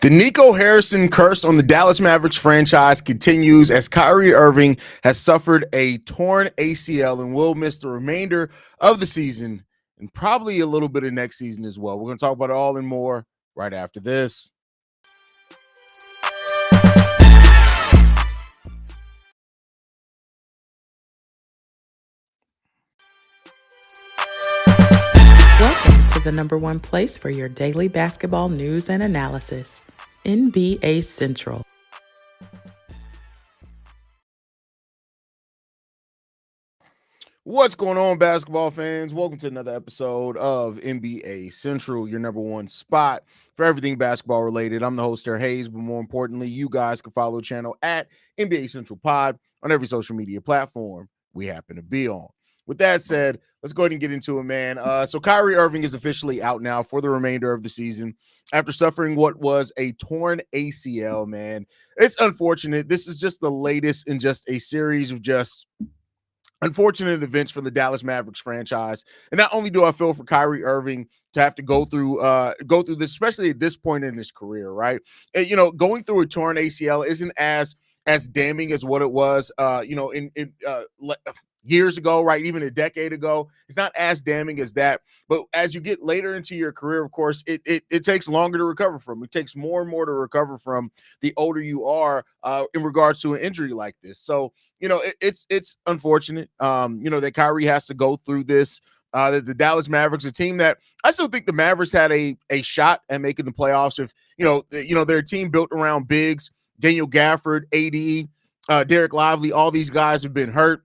The Nico Harrison curse on the Dallas Mavericks franchise continues as Kyrie Irving has suffered a torn ACL and will miss the remainder of the season and probably a little bit of next season as well. We're going to talk about it all and more right after this. Welcome to the number one place for your daily basketball news and analysis, NBA Central. What's going on, basketball fans? Welcome to another episode of NBA Central, your number one spot for everything basketball related. I'm the host, Ter Hayes, but more importantly, you guys can follow the channel at NBA Central Pod on every social media platform we happen to be on. With that said, let's go ahead and get into it, man. So Kyrie Irving is officially out now for the remainder of the season after suffering what was a torn ACL, man. It's unfortunate. This is just the latest in just a series of just unfortunate events for the Dallas Mavericks franchise. And not only do I feel for Kyrie Irving to have to go through this, especially at this point in his career, right? And, going through a torn ACL isn't as damning as what it was, years ago, right? Even a decade ago. It's not as damning as that. But as you get later into your career, of course, it takes longer to recover from. It takes more and more to recover from the older you are in regards to an injury like this. So, it's unfortunate, that Kyrie has to go through this. The Dallas Mavericks, a team that I still think the Mavericks had a shot at making the playoffs. If they're a team built around bigs, Daniel Gafford, AD, Derek Lively, all these guys have been hurt.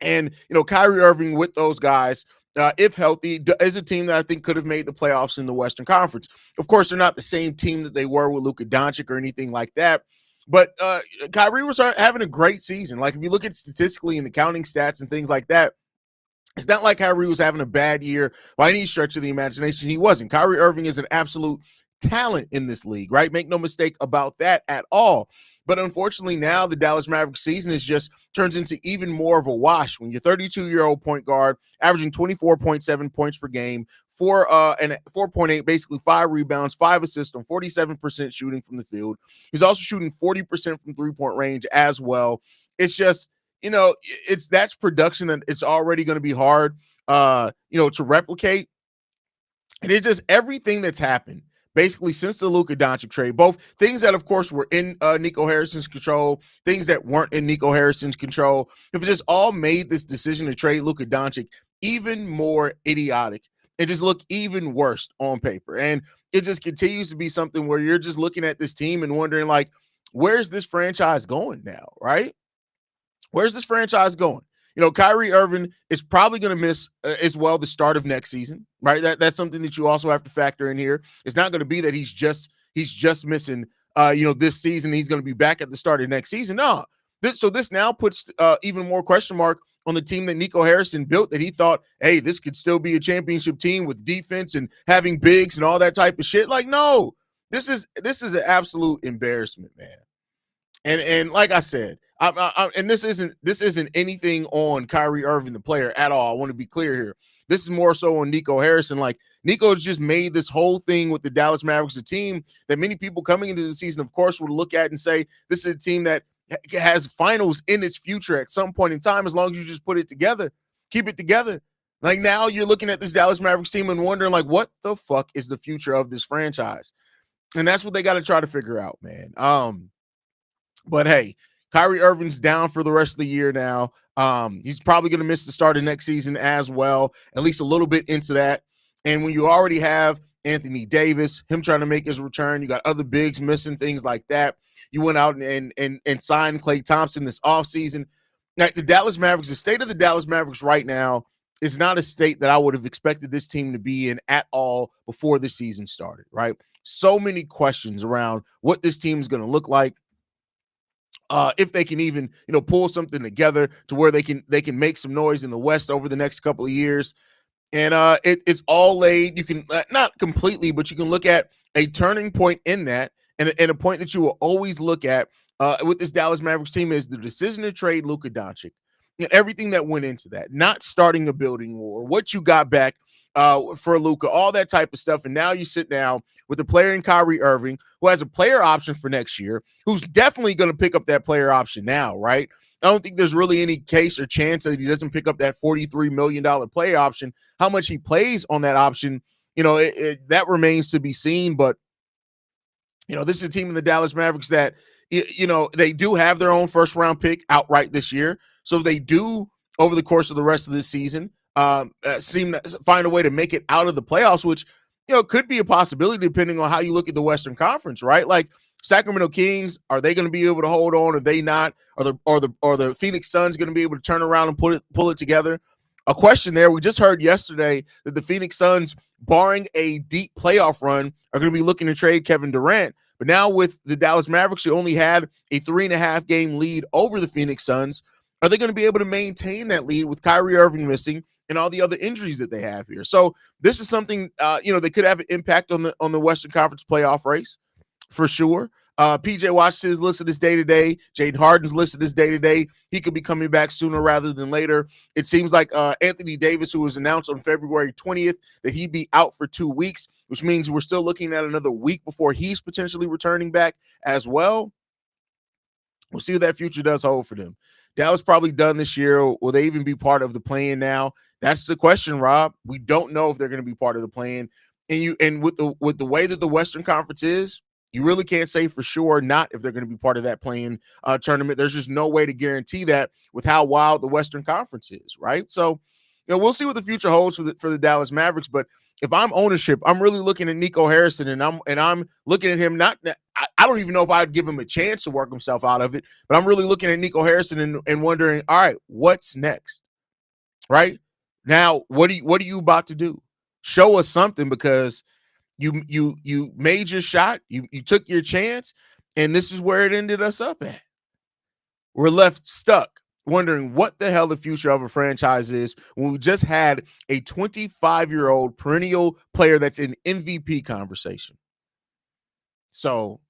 And, Kyrie Irving with those guys, if healthy, is a team that I think could have made the playoffs in the Western Conference. Of course, they're not the same team that they were with Luka Doncic or anything like that. But Kyrie was having a great season. Like, if you look at statistically in the counting stats and things like that, it's not like Kyrie was having a bad year by any stretch of the imagination. He wasn't. Kyrie Irving is an absolute talent in this league, right? Make no mistake about that at all. But unfortunately, now the Dallas Mavericks season turns into even more of a wash when your 32-year-old point guard averaging 24.7 points per game, 4.8, basically 5 rebounds, 5 assists on 47% shooting from the field. He's also shooting 40% from three-point range as well. It's just, that's production that it's already going to be hard, to replicate. And it's just everything that's happened basically since the Luka Doncic trade, both things that, of course, were in Nico Harrison's control, things that weren't in Nico Harrison's control, if it just all made this decision to trade Luka Doncic even more idiotic, it just looked even worse on paper. And it just continues to be something where you're just looking at this team and wondering, like, where's this franchise going now, right? Where's this franchise going? Kyrie Irving is probably going to miss as well the start of next season, right? That's something that you also have to factor in here. It's not going to be that he's just missing, this season. He's going to be back at the start of next season. No, this now puts even more question mark on the team that Nico Harrison built, that he thought, hey, this could still be a championship team with defense and having bigs and all that type of shit. Like, no, this is an absolute embarrassment, man. And like I said, and this isn't anything on Kyrie Irving, the player, at all. I want to be clear here. This is more so on Nico Harrison. Like, Nico's just made this whole thing with the Dallas Mavericks a team that many people coming into the season, of course, would look at and say, this is a team that has finals in its future at some point in time, as long as you just put it together, keep it together. Like, now you're looking at this Dallas Mavericks team and wondering, like, what the fuck is the future of this franchise? And that's what they got to try to figure out, man. But hey, Kyrie Irving's down for the rest of the year now. He's probably going to miss the start of next season as well, at least a little bit into that. And when you already have Anthony Davis, him trying to make his return, you got other bigs missing, things like that. You went out and signed Klay Thompson this offseason. Like, the Dallas Mavericks, the state of the Dallas Mavericks right now is not a state that I would have expected this team to be in at all before the season started, right? So many questions around what this team is going to look like. If they can even, pull something together to where they can make some noise in the West over the next couple of years. And it's all laid. You can not completely, but you can look at a turning point in that, and a point that you will always look at with this Dallas Mavericks team is the decision to trade Luka Doncic. and everything that went into that, not starting a building war, what you got back for Luka, all that type of stuff. And now you sit down with a player in Kyrie Irving who has a player option for next year, who's definitely going to pick up that player option now, right? I don't think there's really any case or chance that he doesn't pick up that $43 million player option. How much he plays on that option, that remains to be seen. But, this is a team in the Dallas Mavericks that, they do have their own first round pick outright this year. So they do, over the course of the rest of this season, seem to find a way to make it out of the playoffs, which, could be a possibility depending on how you look at the Western Conference, right? Like Sacramento Kings, are they going to be able to hold on? Are they not? Are the Phoenix Suns going to be able to turn around and pull it together? A question there. We just heard yesterday that the Phoenix Suns, barring a deep playoff run, are going to be looking to trade Kevin Durant. But now with the Dallas Mavericks, who only had a 3.5 game lead over the Phoenix Suns, are they going to be able to maintain that lead with Kyrie Irving missing and all the other injuries that they have here? So this is something, they could have an impact on the Western Conference playoff race for sure. PJ Washington is listed as day-to-day. Jaden Harden's listed as day-to-day. He could be coming back sooner rather than later. It seems like Anthony Davis, who was announced on February 20th that he'd be out for 2 weeks, which means we're still looking at another week before he's potentially returning back as well. We'll see what that future does hold for them. Dallas probably done this year. Will they even be part of the plan now? That's the question, Rob. We don't know if they're going to be part of the plan. And with the way that the Western Conference is, you really can't say for sure not if they're going to be part of that playing tournament. There's just no way to guarantee that with how wild the Western Conference is, right? So, we'll see what the future holds for the Dallas Mavericks. But if I'm ownership, I'm really looking at Nico Harrison, and I'm looking at him. I don't even know if I'd give him a chance to work himself out of it, but I'm really looking at Nico Harrison and wondering, all right, what's next, right? Now, what are you about to do? Show us something, because you made your shot, you took your chance, and this is where it ended us up at. We're left stuck wondering what the hell the future of a franchise is when we just had a 25-year-old perennial player that's in MVP conversation. So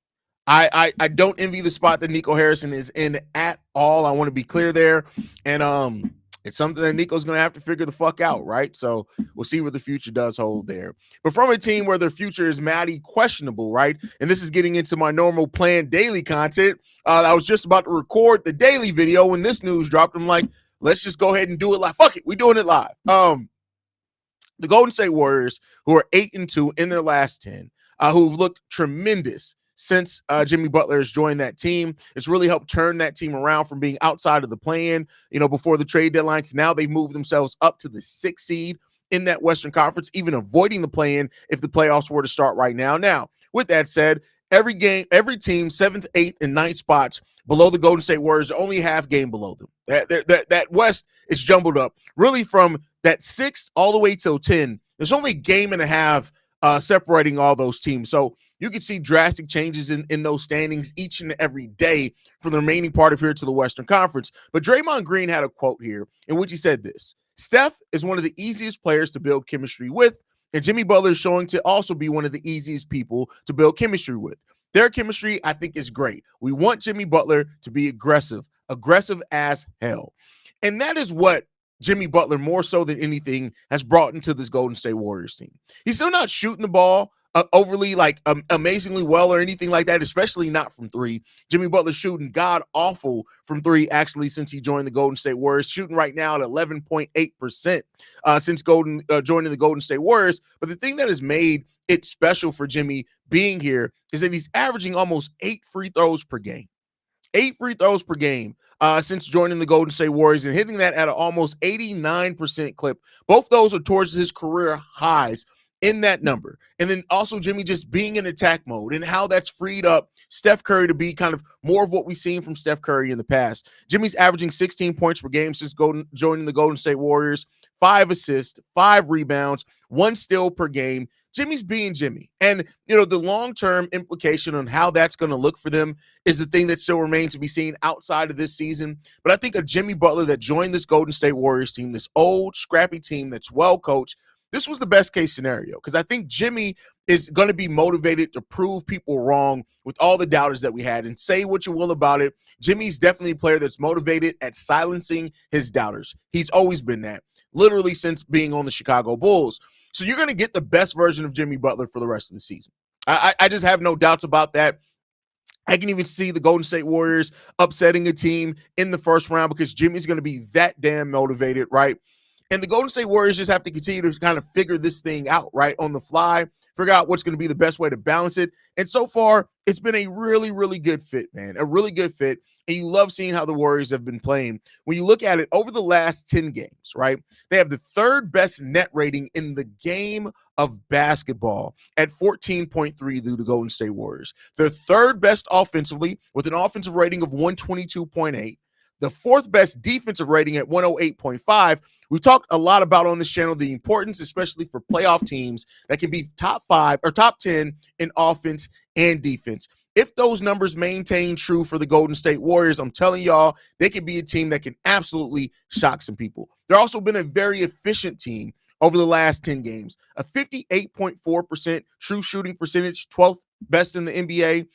I don't envy the spot that Nico Harrison is in at all. I want to be clear there. And it's something that Nico's going to have to figure the fuck out, right? So we'll see what the future does hold there. But from a team where their future is mighty questionable, right? And this is getting into my normal planned daily content. I was just about to record the daily video when this news dropped. I'm like, let's just go ahead and do it live. Fuck it, we're doing it live. The Golden State Warriors, who are 8-2 in their last 10, who've looked tremendous since Jimmy Butler has joined that team. It's really helped turn that team around from being outside of the play-in, before the trade deadlines. Now they've moved themselves up to the 6th seed in that Western Conference, even avoiding the play-in if the playoffs were to start right now. Now, with that said, every team, 7th, 8th, and 9th spots below the Golden State Warriors, only half game below them. That West is jumbled up. Really, from that 6th all the way till 10, there's only a game and a half separating all those teams. So you can see drastic changes in those standings each and every day for the remaining part of here to the Western Conference. But Draymond Green had a quote here in which he said this: Steph is one of the easiest players to build chemistry with, and Jimmy Butler is showing to also be one of the easiest people to build chemistry with. Their chemistry, I think, is great. We want Jimmy Butler to be aggressive as hell. And that is what Jimmy Butler, more so than anything, has brought into this Golden State Warriors team. He's still not shooting the ball overly, amazingly well or anything like that, especially not from three. Jimmy Butler's shooting god-awful from three, actually, since he joined the Golden State Warriors, shooting right now at 11.8% since joining the Golden State Warriors. But the thing that has made it special for Jimmy being here is that he's averaging almost 8 free throws per game. 8 free throws per game since joining the Golden State Warriors, and hitting that at an almost 89% clip. Both those are towards his career highs in that number. And then also Jimmy just being in attack mode and how that's freed up Steph Curry to be kind of more of what we've seen from Steph Curry in the past. Jimmy's averaging 16 points per game since joining the Golden State Warriors, 5 assists, 5 rebounds, 1 steal per game. Jimmy's being Jimmy. And, the long-term implication on how that's going to look for them is the thing that still remains to be seen outside of this season. But I think a Jimmy Butler that joined this Golden State Warriors team, this old, scrappy team that's well-coached, this was the best-case scenario, because I think Jimmy is going to be motivated to prove people wrong with all the doubters that we had. And say what you will about it, Jimmy's definitely a player that's motivated at silencing his doubters. He's always been that, literally since being on the Chicago Bulls. So you're going to get the best version of Jimmy Butler for the rest of the season. I just have no doubts about that. I can even see the Golden State Warriors upsetting a team in the first round because Jimmy's going to be that damn motivated, right? And the Golden State Warriors just have to continue to kind of figure this thing out, right, on the fly, figure out what's going to be the best way to balance it. And so far, it's been a really, really good fit, man, a really good fit. And you love seeing how the Warriors have been playing. When you look at it over the last 10 games, right, they have the third best net rating in the game of basketball at 14.3 through the Golden State Warriors. They're third best offensively with an offensive rating of 122.8. The fourth best defensive rating at 108.5. We talked a lot about on this channel the importance, especially for playoff teams that can be top 5 or top 10 in offense and defense. If those numbers maintain true for the Golden State Warriors, I'm telling y'all, they could be a team that can absolutely shock some people. They're also been a very efficient team over the last 10 games, a 58.4% true shooting percentage, 12th best in the NBA,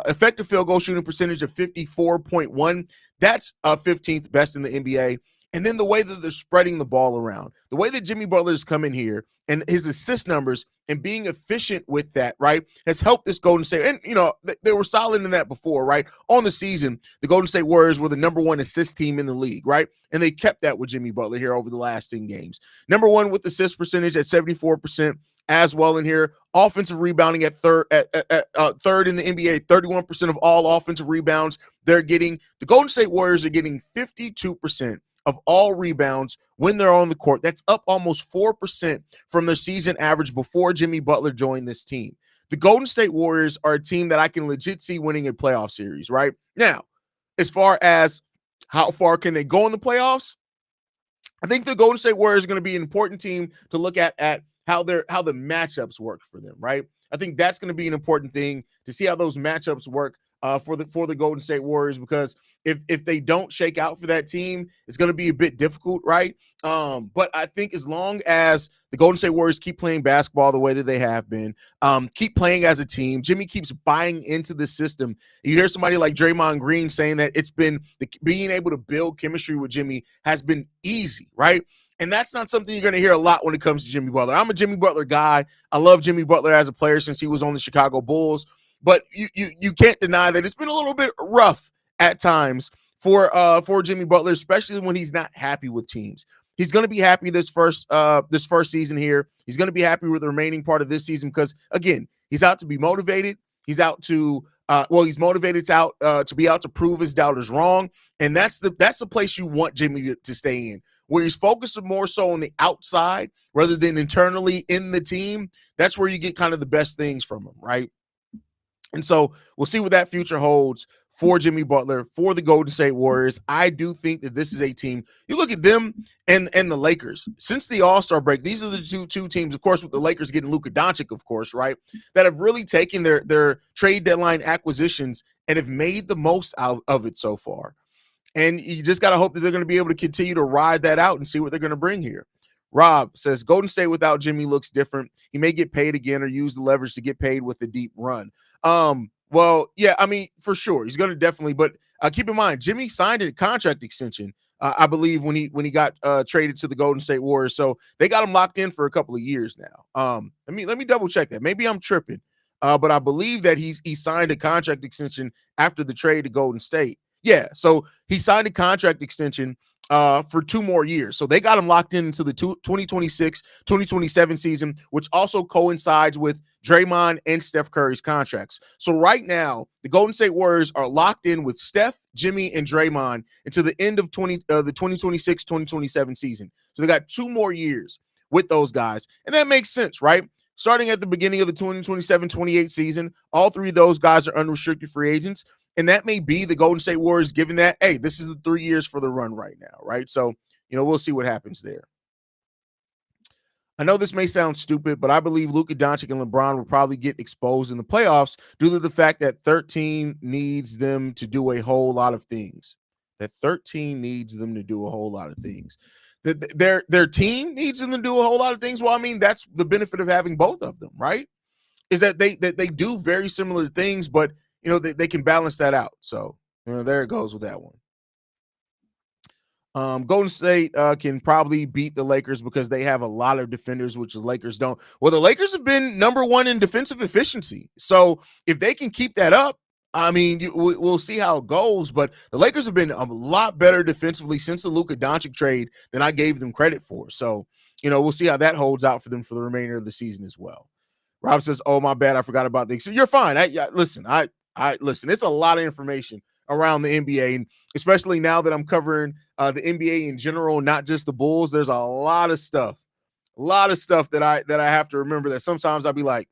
effective field goal shooting percentage of 54.1. That's 15th best in the NBA. And then the way that they're spreading the ball around, the way that Jimmy Butler has come in here and his assist numbers and being efficient with that, right, has helped this Golden State. And, you know, they were solid in that before, right? On the season, the Golden State Warriors were the number 1 assist team in the league, right? And they kept that with Jimmy Butler here over the last 10 games. Number 1 with assist percentage at 74% as well in here. Offensive rebounding at third in the NBA, 31% of all offensive rebounds they're getting. The Golden State Warriors are getting 52% of all rebounds when they're on the court. That's up almost 4% from their season average before Jimmy Butler joined this team. The Golden State Warriors are a team that I can legit see winning a playoff series, right? Now, as far as how far can they go in the playoffs, I think the Golden State Warriors are going to be an important team to look at how the matchups work for them, right? I think that's going to be an important thing to see how those matchups work for the Golden State Warriors, because if they don't shake out for that team, it's going to be a bit difficult, right? But I think as long as the Golden State Warriors keep playing basketball the way that they have been, keep playing as a team, Jimmy keeps buying into the system. You hear somebody like Draymond Green saying that it's been being able to build chemistry with Jimmy has been easy, right? And that's not something you're going to hear a lot when it comes to Jimmy Butler. I'm a Jimmy Butler guy. I love Jimmy Butler as a player since he was on the Chicago Bulls. But you can't deny that it's been a little bit rough at times for Jimmy Butler, especially when he's not happy with teams. He's going to be happy this first season here. He's going to be happy with the remaining part of this season because, again, he's out to be motivated. He's out to he's motivated to be out to prove his doubters wrong, and that's the place you want Jimmy to stay in, where he's focused more so on the outside rather than internally in the team. That's where you get kind of the best things from him, right? And so we'll see what that future holds for Jimmy Butler, for the Golden State Warriors. I do think that this is a team. You look at them and the Lakers. Since the All-Star break, these are the two teams, of course, with the Lakers getting Luka Doncic, of course, right, that have really taken their trade deadline acquisitions and have made the most out of it so far. And you just got to hope that they're going to be able to continue to ride that out and see what they're going to bring here. Rob says, Golden State without Jimmy looks different. He may get paid again or use the leverage to get paid with a deep run. Well, yeah, I mean, for sure. He's going to definitely, but keep in mind, Jimmy signed a contract extension, I believe, when he got traded to the Golden State Warriors. So they got him locked in for a couple of years now. Let me double check that. Maybe I'm tripping. But I believe that he signed a contract extension after the trade to Golden State. Yeah, so he signed a contract extension for 2 more years. So they got him locked into the 2026-2027 season, which also coincides with Draymond and Steph Curry's contracts. So right now, the Golden State Warriors are locked in with Steph, Jimmy, and Draymond until the end of the 2026-2027 season. So they got 2 more years with those guys. And that makes sense, right? Starting at the beginning of the 2027-28 season, all 3 of those guys are unrestricted free agents. And that may be the Golden State Warriors given that, hey, this is the 3 years for the run right now, right? So, we'll see what happens there. I know this may sound stupid, but I believe Luka Doncic and LeBron will probably get exposed in the playoffs due to the fact that 13 needs them to do a whole lot of things. Their team needs them to do a whole lot of things. Well, I mean, that's the benefit of having both of them, right? is that they do very similar things, but they can balance that out. So there it goes with that one. Golden State can probably beat the Lakers because they have a lot of defenders, which the Lakers don't. Well, the Lakers have been number one in defensive efficiency. So if they can keep that up, I mean, we'll see how it goes. But the Lakers have been a lot better defensively since the Luka Doncic trade than I gave them credit for. So, we'll see how that holds out for them for the remainder of the season as well. Rob says, "Oh, my bad, I forgot about the." So you're fine. Listen. Listen. It's a lot of information around the NBA, and especially now that I'm covering the NBA in general, not just the Bulls. There's a lot of stuff that I have to remember. That sometimes I'll be like,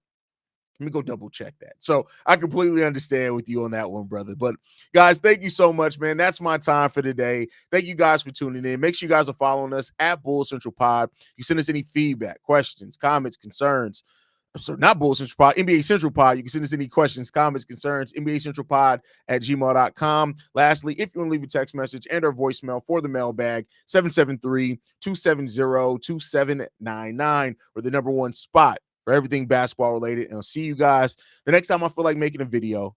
let me go double check that. So I completely understand with you on that one, brother. But guys, thank you so much, man. That's my time for today. Thank you guys for tuning in. Make sure you guys are following us at Bull Central Pod. You send us any feedback, questions, comments, concerns. So not Bull Central Pod, NBA Central Pod. You can send us any questions, comments, concerns, NBA Central Pod at gmail.com. Lastly, if you want to leave a text message and or voicemail for the mailbag, 773-270-2799. We're the number one spot for everything basketball related. And I'll see you guys the next time I feel like making a video.